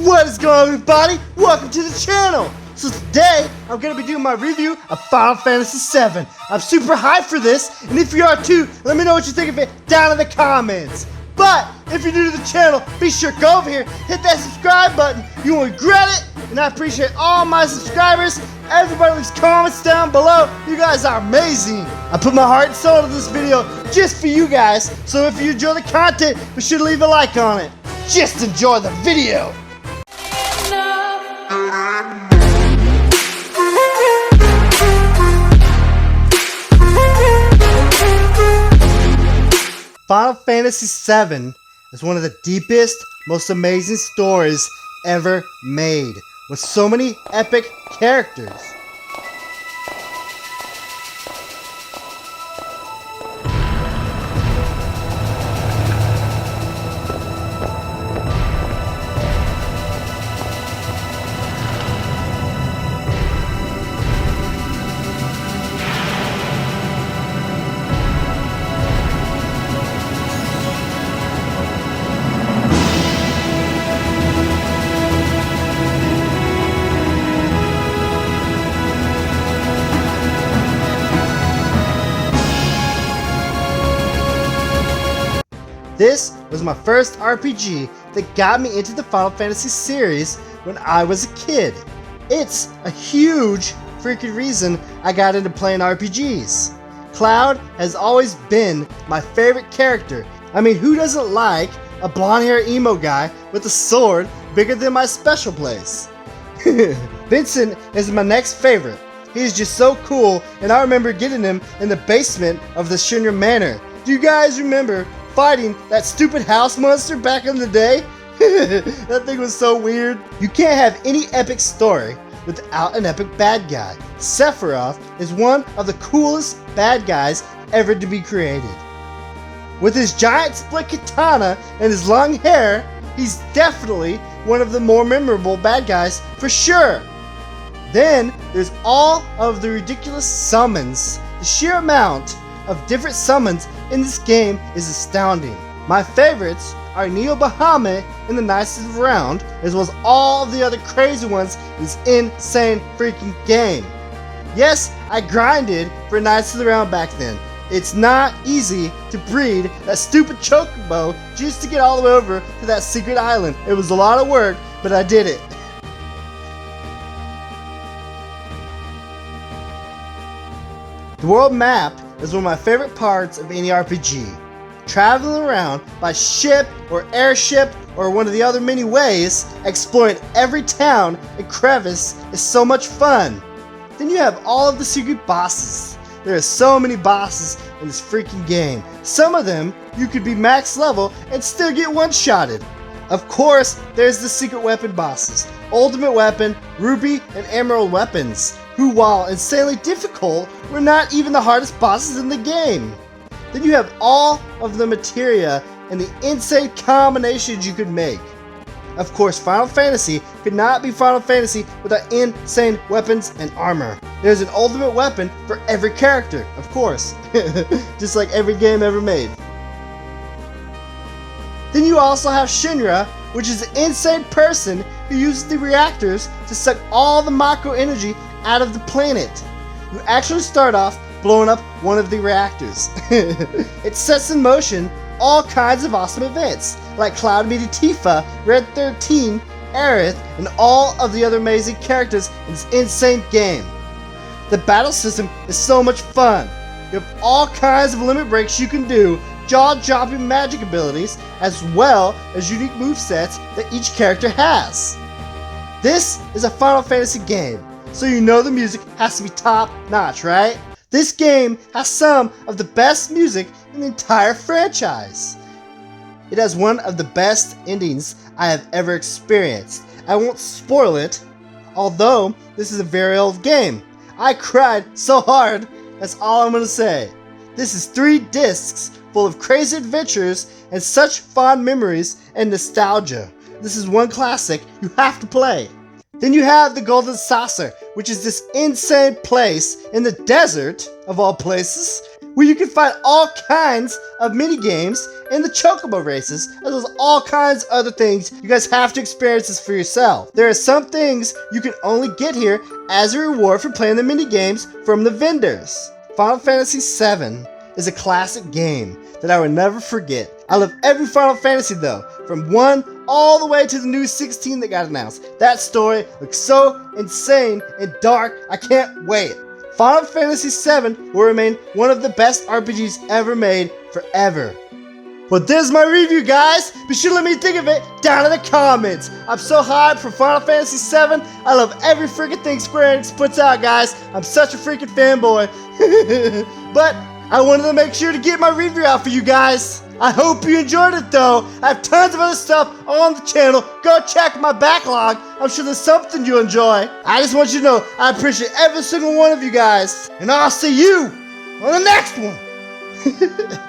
What is going on, everybody? Welcome to the channel! So today, I'm going to be doing my review of Final Fantasy VII. I'm super hyped for this, and if you are too, let me know what you think of it down in the comments. But, if you're new to the channel, be sure to go over here, hit that subscribe button. You won't regret it, and I appreciate all my subscribers. Everybody leaves comments down below. You guys are amazing. I put my heart and soul into this video just for you guys, so if you enjoy the content, be sure to leave a like on it. Just enjoy the video. Final Fantasy VII is one of the deepest, most amazing stories ever made, with so many epic characters. This was my first RPG that got me into the Final Fantasy series when I was a kid. It's a huge freaking reason I got into playing RPGs. Cloud has always been my favorite character. I mean, who doesn't like a blonde-haired emo guy with a sword bigger than my special place? Vincent is my next favorite. He's just so cool, and I remember getting him in the basement of the Shinra Manor. Do you guys remember fighting that stupid house monster back in the day? That thing was so weird. You can't have any epic story without an epic bad guy. Sephiroth is one of the coolest bad guys ever to be created. With his giant split katana and his long hair, he's definitely one of the more memorable bad guys for sure. Then there's all of the ridiculous summons. The sheer amount of different summons in this game is astounding. My favorites are Neo Bahamut in the nicest round, as well as all the other crazy ones in this insane freaking game. Yes, I grinded for Knights of the Round back then. It's not easy to breed that stupid chocobo just to get all the way over to that secret island. It was a lot of work, but I did it. The world map is one of my favorite parts of any RPG. Traveling around by ship or airship or one of the other many ways, exploring every town and crevice is so much fun. Then you have all of the secret bosses. There are so many bosses in this freaking game. Some of them you could be max level and still get one-shotted. Of course, there's the secret weapon bosses, Ultimate Weapon, Ruby, and Emerald weapons, who, while insanely difficult, were not even the hardest bosses in the game. Then you have all of the materia and the insane combinations you could make. Of course, Final Fantasy could not be Final Fantasy without insane weapons and armor. There's an ultimate weapon for every character, of course, just like every game ever made. Then you also have Shinra, which is an insane person who uses the reactors to suck all the Mako energy out of the planet. You actually start off blowing up one of the reactors. It sets in motion all kinds of awesome events, like Cloud meeting Tifa, Red 13, Aerith, and all of the other amazing characters in this insane game. The battle system is so much fun. You have all kinds of limit breaks you can do, jaw-dropping magic abilities, as well as unique movesets that each character has. This is a Final Fantasy game, so you know the music has to be top-notch, right? This game has some of the best music in the entire franchise. It has one of the best endings I have ever experienced. I won't spoil it, although this is a very old game. I cried so hard, that's all I'm gonna say. This is 3 discs full of crazy adventures and such fond memories and nostalgia. This is one classic you have to play. Then you have the Golden Saucer, which is this insane place in the desert, of all places, where you can find all kinds of mini games and the chocobo races, as well as all kinds of other things. You guys have to experience this for yourself. There are some things you can only get here as a reward for playing the mini games from the vendors. Final Fantasy VII is a classic game that I will never forget. I love every Final Fantasy though, from 1 all the way to the new 16 that got announced. That story looks so insane and dark, I can't wait. Final Fantasy VII will remain one of the best RPGs ever made forever. Well, there's my review, guys. Be sure to let me think of it down in the comments. I'm so hyped for Final Fantasy VII. I love every freaking thing Square Enix puts out, guys. I'm such a freaking fanboy. But I wanted to make sure to get my review out for you guys. I hope you enjoyed it, though. I have tons of other stuff on the channel. Go check my backlog. I'm sure there's something you'll enjoy. I just want you to know I appreciate every single one of you guys. And I'll see you on the next one.